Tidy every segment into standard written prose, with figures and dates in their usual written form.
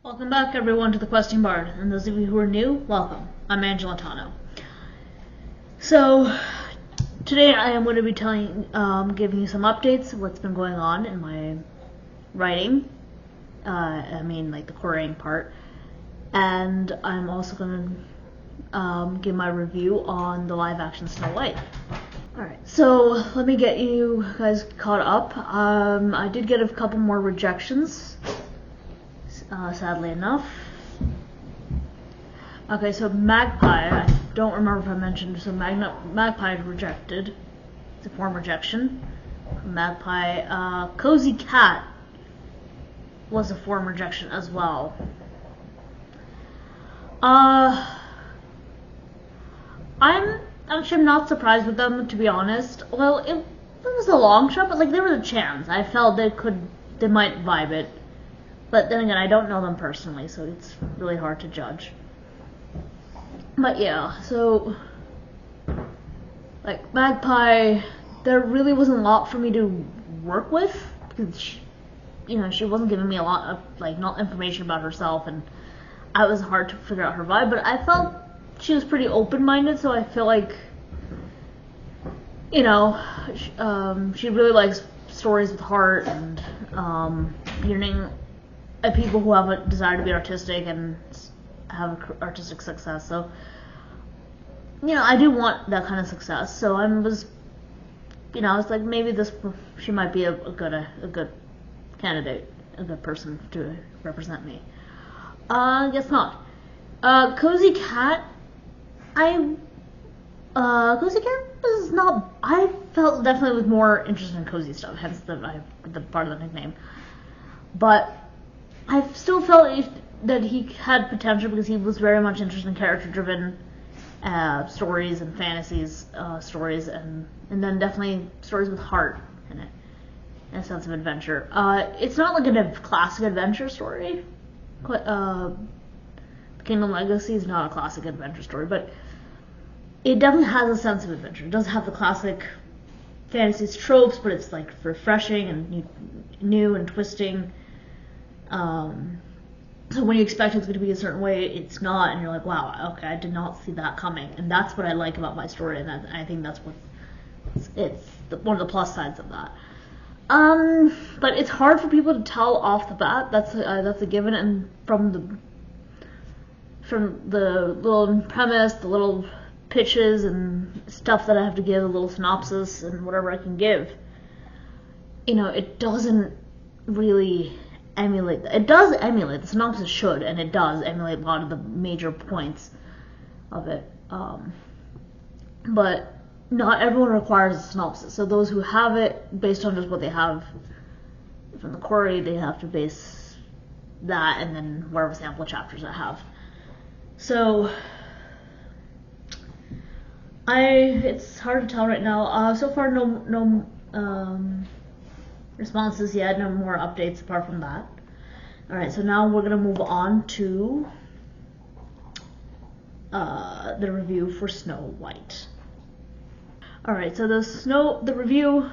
Welcome back, everyone, to the Questing Bard, and those of you who are new, welcome. I'm Angela Tano. So, today I am going to be giving you some updates of what's been going on in my writing. Like the querying part, and I'm also going to give my review on the live-action Snow White. Alright, so let me get you guys caught up. I did get a couple more rejections. Sadly enough. Okay, so Magpie, I don't remember if I mentioned, so Magpie rejected. It's a form rejection. Magpie. Cozy Cat was a form rejection as well. I'm not surprised with them, to be honest. Well, it was a long shot, but there was a chance. I felt they might vibe it. But then again, I don't know them personally, so it's really hard to judge. But yeah, so Magpie, there really wasn't a lot for me to work with because she wasn't giving me a lot of not information about herself, and it was hard to figure out her vibe. But I felt she was pretty open-minded, so I feel like she really likes stories with heart and yearning. People who have a desire to be artistic and have artistic success. So, I do want that kind of success. So I was like, maybe she might be a good candidate, a good person to represent me. Guess not. Cozy Cat. Cozy Cat was not. I felt definitely was more interested in cozy stuff, hence the part of the nickname. But I still felt that he had potential because he was very much interested in character-driven stories and fantasies stories, and then definitely stories with heart in it and a sense of adventure. It's not like a classic adventure story. Kingdom Legacy is not a classic adventure story, but it definitely has a sense of adventure. It does have the classic fantasy tropes, but it's refreshing and new and twisting. So when you expect it's going to be a certain way, it's not, and you're like, wow, okay, I did not see that coming, and that's what I like about my story, and I think that's one of the plus sides of that. But it's hard for people to tell off the bat. That's a given, and from the little premise, the little pitches and stuff that I have to give, a little synopsis and whatever I can give, it doesn't really emulate. It does emulate, the synopsis should, and it does emulate a lot of the major points of it. But not everyone requires a synopsis. So those who have it, based on just what they have from the query, they have to base that and then whatever sample chapters I have. So it's hard to tell right now. So far, no responses yet, no more updates apart from that. Alright, so now we're going to move on to the review for Snow White. Alright, so the review,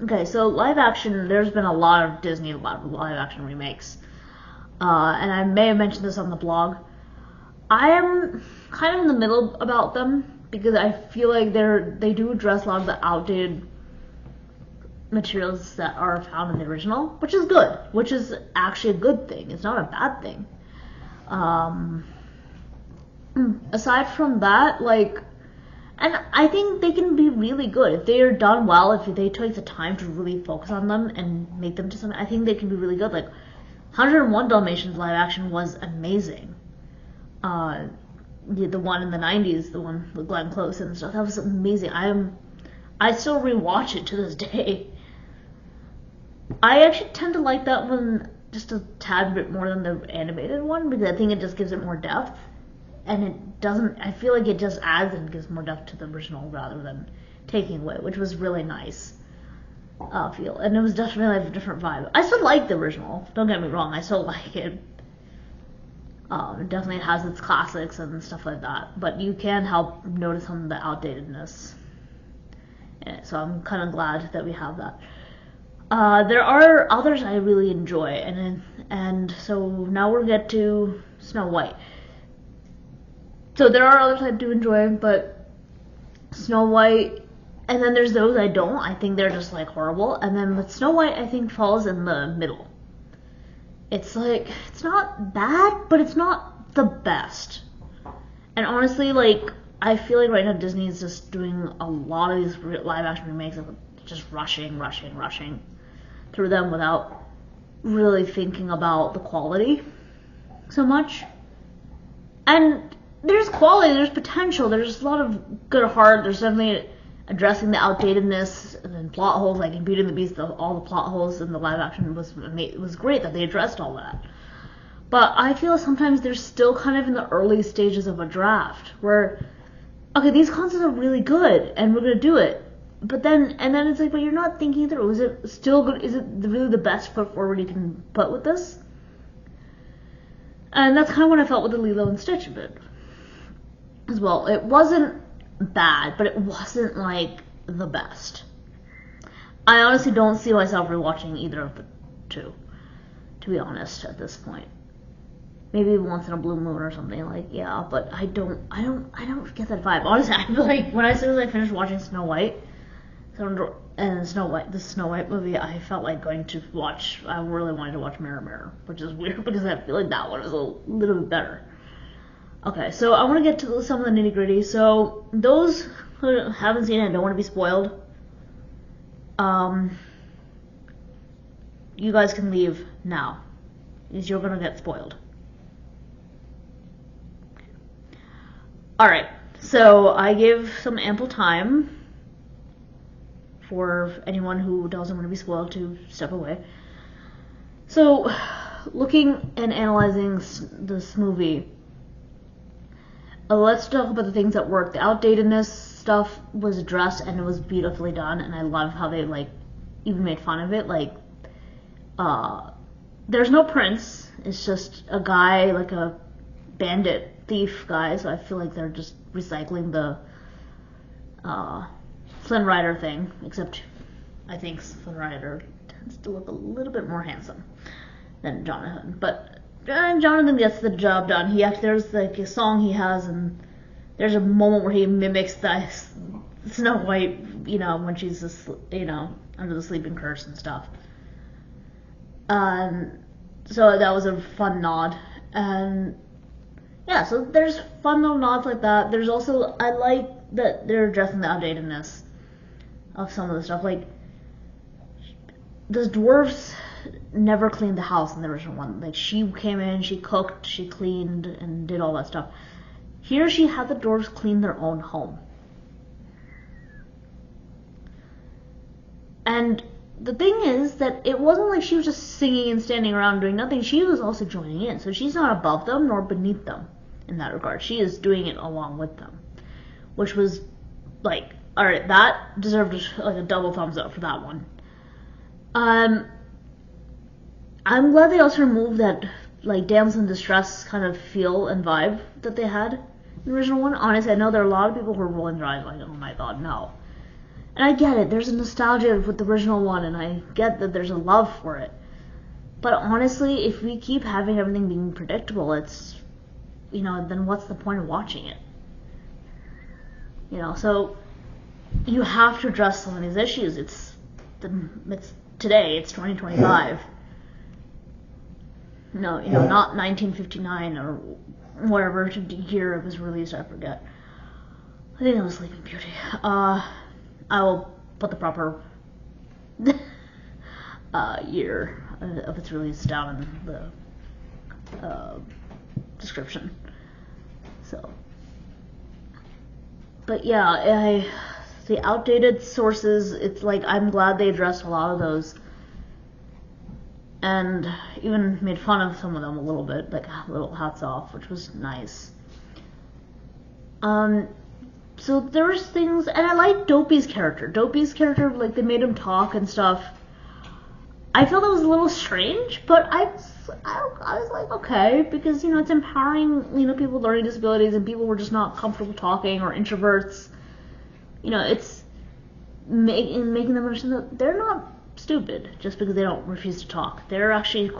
okay, so live action, there's been a lot of Disney live action remakes. And I may have mentioned this on the blog. I am kind of in the middle about them because I feel like they do address a lot of the outdated materials that are found in the original, which is good, which is actually a good thing. It's not a bad thing. Aside from that, and I think they can be really good if they are done well. If they take the time to really focus on them and make them to something, I think they can be really good. 101 Dalmatians live action was amazing. The one in the 90s, the one with Glenn Close and stuff, that was amazing. I still rewatch it to this day. I actually tend to like that one just a tad bit more than the animated one because I think it just gives it more depth, and I feel like it just adds and gives more depth to the original rather than taking away, which was really nice. Feel, and it was definitely a different vibe. I still like the original, don't get me wrong, I still like it. It definitely has its classics and stuff like that, but you can help notice some of the outdatedness. So I'm kind of glad that we have that. There are others I really enjoy, and so now we'll get to Snow White. So there are others I do enjoy, but Snow White, and then there's those I don't. I think they're just like horrible. And then with Snow White, I think falls in the middle. It's like, it's not bad, but it's not the best. And honestly, like, I feel like right now Disney is just doing a lot of these live action remakes of just rushing through them without really thinking about the quality so much. And there's quality, there's potential, there's a lot of good heart, there's definitely addressing the outdatedness and then plot holes, like in Beauty and the Beast, all the plot holes in the live action was great that they addressed all that. But I feel sometimes they're still kind of in the early stages of a draft where, okay, these concepts are really good and we're gonna do it, but then it's like, but you're not thinking through. Is it still good? Is it really the best foot forward you can put with this? And that's kind of what I felt with the Lilo and Stitch a bit as well. It wasn't bad, but it wasn't like the best. I honestly don't see myself rewatching either of the two, to be honest, at this point. Maybe once in a blue moon or something, like, yeah, but I don't get that vibe. Honestly, I feel like as soon as I finished watching Snow White, the Snow White movie, I felt like I really wanted to watch Mirror Mirror, which is weird because I feel like that one is a little bit better. Okay, so I want to get to some of the nitty gritty. So those who haven't seen it and don't want to be spoiled, you guys can leave now, because you're gonna get spoiled. Alright, so I give some ample time for anyone who doesn't want to be spoiled to step away. So, looking and analyzing this movie, let's talk about the things that worked. The outdatedness stuff was addressed and it was beautifully done, and I love how they like even made fun of it. Like, there's no prince. It's just a guy, like a bandit thief guy. So I feel like they're just recycling the Flynn Rider thing, except I think Flynn Rider tends to look a little bit more handsome than Jonathan. But Jonathan gets the job done. There's like a song he has, and there's a moment where he mimics the Snow White, when she's under the sleeping curse and stuff. So that was a fun nod, and yeah, so there's fun little nods like that. There's also, I like that they're addressing the outdatedness of some of the stuff. Like, the dwarves never cleaned the house in the original one. Like, she came in, she cooked, she cleaned, and did all that stuff. Here she had the dwarves clean their own home. And the thing is that it wasn't like she was just singing and standing around doing nothing. She was also joining in. So she's not above them nor beneath them in that regard. She is doing it along with them. Which was like, alright, that deserved like a double thumbs up for that one. I'm glad they also removed that like damsel in distress kind of feel and vibe that they had in the original one. Honestly, I know there are a lot of people who are rolling their eyes like, oh my god, no. And I get it, there's a nostalgia with the original one, and I get that there's a love for it. But honestly, if we keep having everything being predictable, it's, then what's the point of watching it? So you have to address some of these issues. It's today, it's 2025. No, not 1959 or whatever year it was released, I forget. I think it was Sleeping Beauty. I will put the proper year of its release down in the description. So, but yeah, the outdated sources, it's like, I'm glad they addressed a lot of those. And even made fun of some of them a little bit, like little hats off, which was nice. So there was things, and I liked Dopey's character. Like, they made him talk and stuff. I felt it was a little strange, but I was like, okay, because, it's empowering, people with learning disabilities and people who are just not comfortable talking or introverts. It's making them understand that they're not stupid just because they don't refuse to talk. They're actually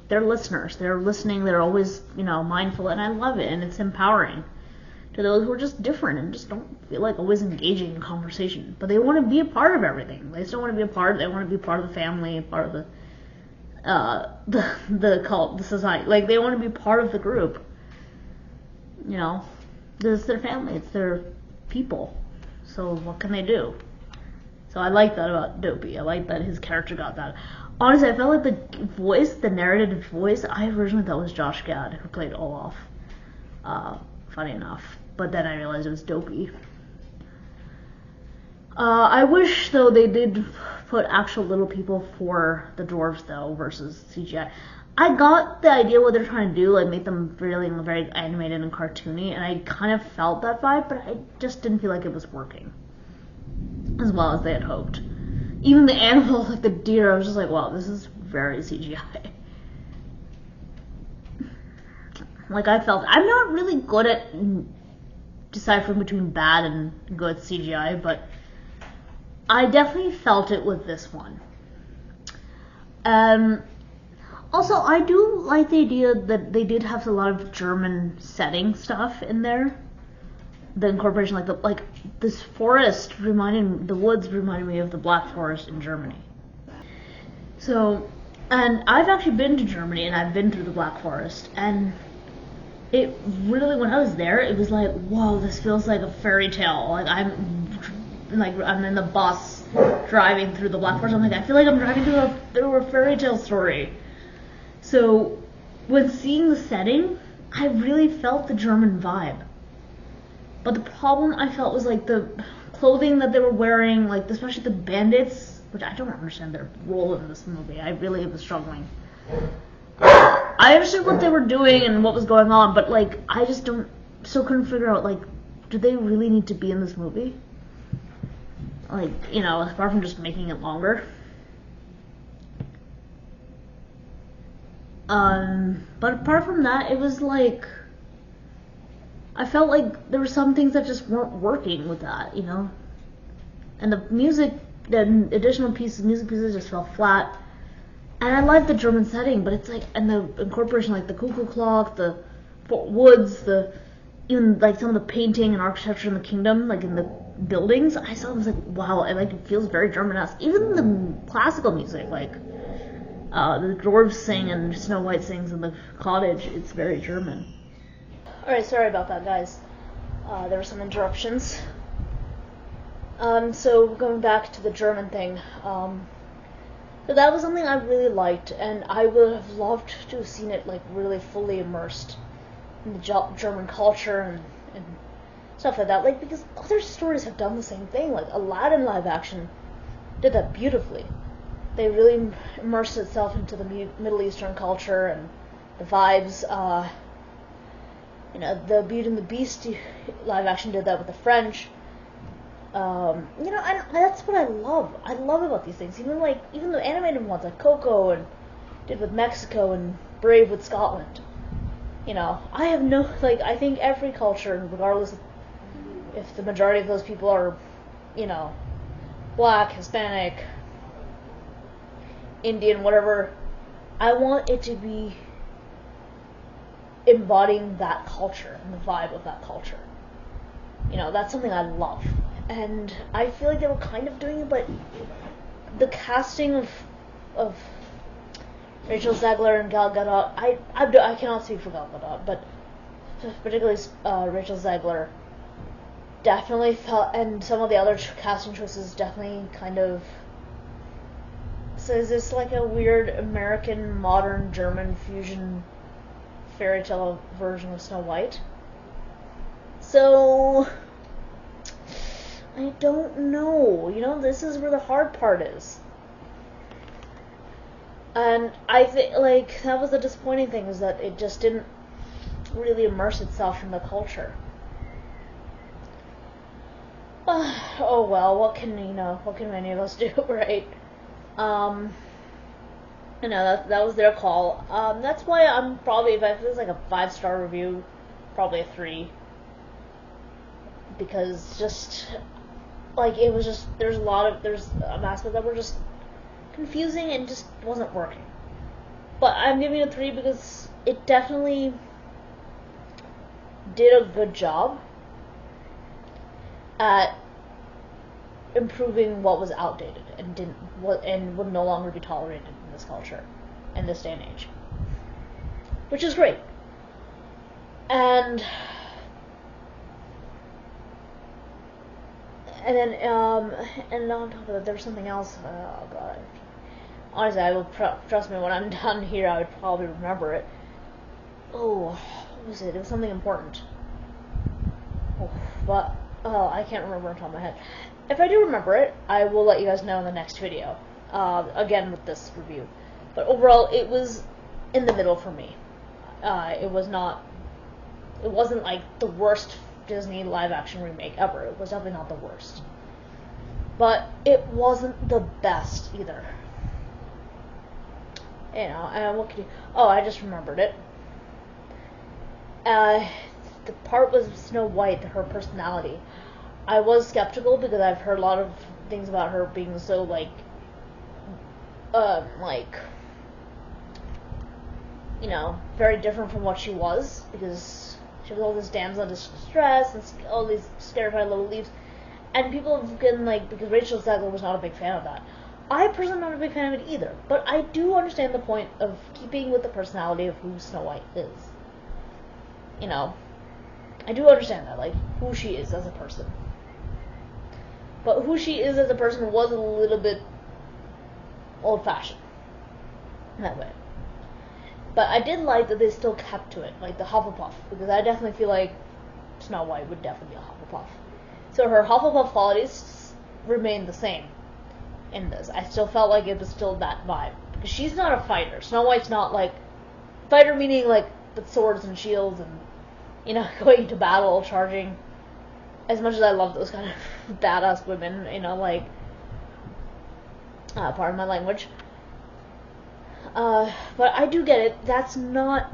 they're listeners. They're listening. They're always mindful, and I love it, and it's empowering to those who are just different and just don't feel like always engaging in conversation. But they want to be a part of everything. They still want to be a part. They want to be part of the family, part of the cult, the society. Like they want to be part of the group. It's their family. It's their people. So what can they do? So I like that about Dopey. I like that his character got that. Honestly, I felt like the narrative voice, I originally thought was Josh Gad, who played Olaf. Funny enough. But then I realized it was Dopey. I wish, though, they did put actual little people for the dwarves, though, versus CGI. I got the idea what they're trying to do, like make them really very animated and cartoony, and I kind of felt that vibe, but I just didn't feel like it was working as well as they had hoped. Even the animals, like the deer, I was just like, wow, this is very CGI. Like I felt, I'm not really good at deciphering between bad and good CGI, but I definitely felt it with this one. Also, I do like the idea that they did have a lot of German setting stuff in there. The incorporation, like this forest the woods reminded me of the Black Forest in Germany. So, and I've actually been to Germany and I've been through the Black Forest, and it really, when I was there, it was like, whoa, this feels like a fairy tale. Like I'm in the bus driving through the Black Forest. I'm like, I feel like I'm driving through a fairy tale story. So, when seeing the setting, I really felt the German vibe. But the problem I felt was like the clothing that they were wearing, like especially the bandits, which I don't understand their role in this movie. I really was struggling. I understood what they were doing and what was going on, but like I just couldn't figure out, like, do they really need to be in this movie? Like, apart from just making it longer. But apart from that, it was like, I felt like there were some things that just weren't working with that, And the music, the additional music pieces just fell flat. And I like the German setting, but it's like, and the incorporation, like the cuckoo clock, the woods, even like some of the painting and architecture in the kingdom, like in the buildings, I saw it, was like, wow, it feels very German-esque. Even the classical music, like the dwarves sing and Snow White sings in the cottage, it's very German. Alright, sorry about that, guys. There were some interruptions. So going back to the German thing, but that was something I really liked, and I would have loved to have seen it like really fully immersed in the German culture and stuff like that. Like, because other stories have done the same thing. Like Aladdin live action did that beautifully. They really immersed itself into the Middle Eastern culture and the vibes. The Beauty and the Beast live action did that with the French. And that's what I love. I love about these things. Even the animated ones like Coco and did with Mexico and Brave with Scotland. I have I think every culture, regardless of if the majority of those people are, Black, Hispanic, Indian, whatever, I want it to be embodying that culture and the vibe of that culture. That's something I love. And I feel like they were kind of doing it, but the casting of Rachel Zegler and Gal Gadot, I cannot speak for Gal Gadot, but particularly Rachel Zegler, definitely felt, and some of the other casting choices definitely kind of. So is this like a weird American modern German fusion fairy tale version of Snow White? So I don't know. This is where the hard part is. And I think, that was the disappointing thing, is that it just didn't really immerse itself in the culture. Oh well, what can many of us do, right? That was their call. That's why I'm probably, if it was like a 5-star review, probably a 3. Because just, it was just, there's an aspect that were just confusing and just wasn't working. But I'm giving it a 3 because it definitely did a good job at improving what was outdated and would no longer be tolerated in this culture, in this day and age, which is great. And then and on top of that, there's something else. Oh god, honestly, I will trust me, when I'm done here, I would probably remember it. Oh, what was it? It was something important. But I can't remember on top of my head. If I do remember it, I will let you guys know in the next video. Again with this review. But overall, it was in the middle for me. It wasn't like the worst Disney live-action remake ever. It was definitely not the worst. But it wasn't the best either. You know, and what could you... Oh, I just remembered it. The part with Snow White, her personality. I was skeptical because I've heard a lot of things about her being so, you know, very different from what she was, because she was all this damsel in distress and all these scarified little leaves, and people have been because Rachel Zegler was not a big fan of that. I personally am not a big fan of it either, but I do understand the point of keeping with the personality of who Snow White is. You know, I do understand that, who she is as a person. But who she is as a person was a little bit old-fashioned in that way. But I did like that they still kept to it, like the Hufflepuff, because I definitely feel like Snow White would definitely be a Hufflepuff. So her Hufflepuff qualities remained the same in this. I still felt like it was still that vibe. Because she's not a fighter. Snow White's not fighter meaning with swords and shields and, you know, going to battle, charging. As much as I love those kind of badass women, you know, pardon my language. But I do get it. That's not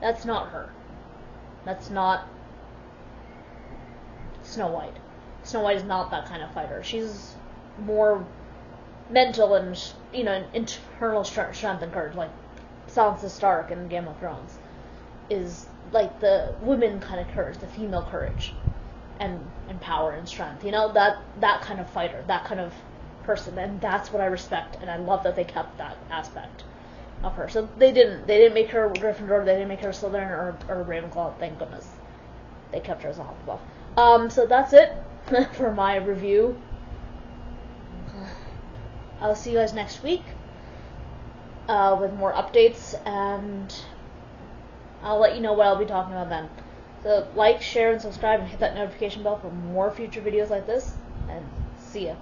her. That's not Snow White. Snow White is not that kind of fighter. She's more mental and, you know, internal strength and courage, like Sansa Stark in Game of Thrones is the women kind of courage, the female courage and power and strength, you know, that kind of fighter, that kind of person, and that's what I respect, and I love that they kept that aspect of her. So they didn't make her Gryffindor, they didn't make her Slytherin or Ravenclaw, thank goodness. They kept her as a Hufflepuff. So that's it for my review. I'll see you guys next week with more updates, and I'll let you know what I'll be talking about then. So like, share, and subscribe, and hit that notification bell for more future videos like this, and see ya.